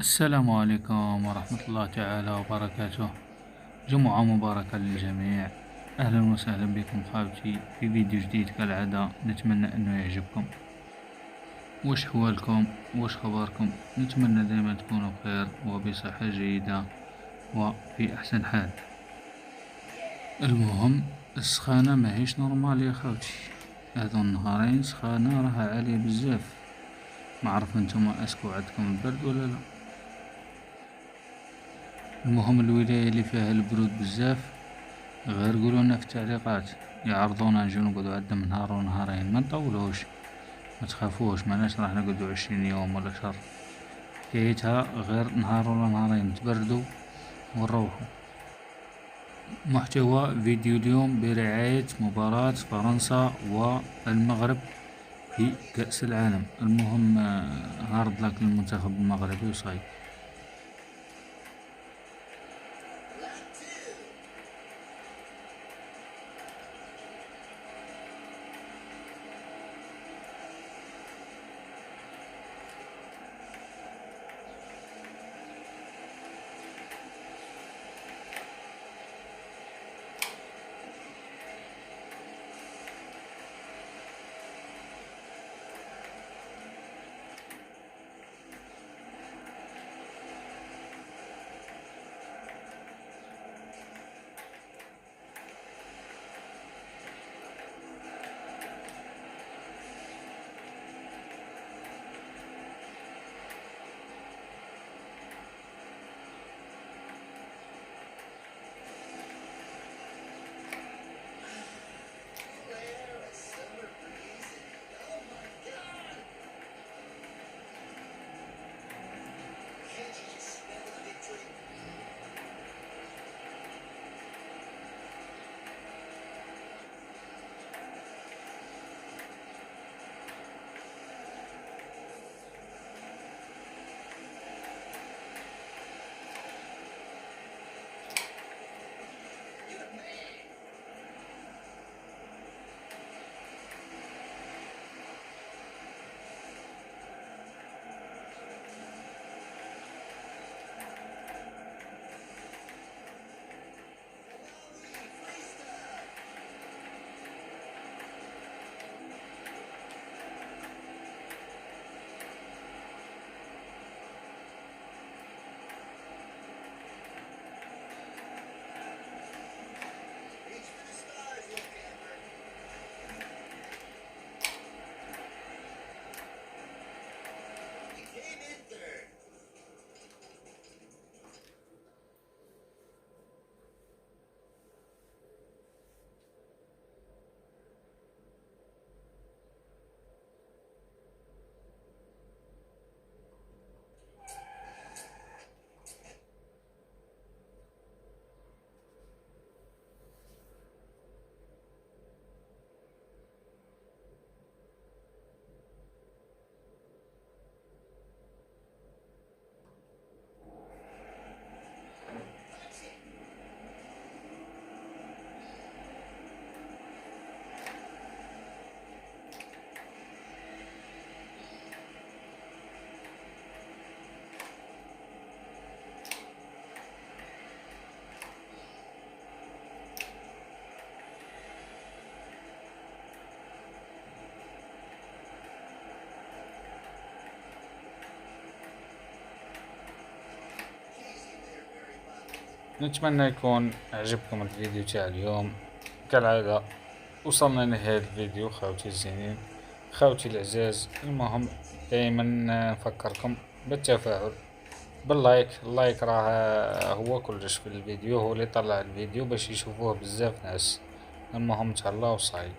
السلام عليكم ورحمة الله تعالى وبركاته. جمعة مباركة للجميع. أهلا وسهلا بكم خاوتي في فيديو جديد كالعادة، نتمنى أنه يعجبكم. وش حوالكم؟ وش خباركم؟ نتمنى دائما تكونوا بخير وبصحة جيدة وفي أحسن حال. المهم السخانة ماهيش نورمال يا خاوتي، هذو النهارين سخانة راها عالية بزاف. معرف انتوما اسكو عندكم البرد ولا لا. المهم الولاية اللي فيها البرود بزاف غير قولولنا في التعليقات، يعرضونا نجيو نقعدو عندهم نهار و نهارين، منطولوش متخافوش، ماناش راح نقعدو 20 يوم ولا شهر، حكايتها غير نهار ولا نهارين نتبردو ونروحو. محتوى فيديو اليوم برعاية مباراة فرنسا والمغرب في كأس العالم. المهم هارد لك للمنتخب المغربي وصاي. نتمنى يكون عجبكم الفيديو تاع اليوم. كالعادة وصلنا لنهاية الفيديو خاوتي الزينين، خاوتي العزاز. المهم دايما نفكركم بالتفاعل، باللايك. اللايك راه هو كلش في الفيديو، هو اللي طلع الفيديو باش يشوفوه بزاف ناس. المهم تهلاو وصاي.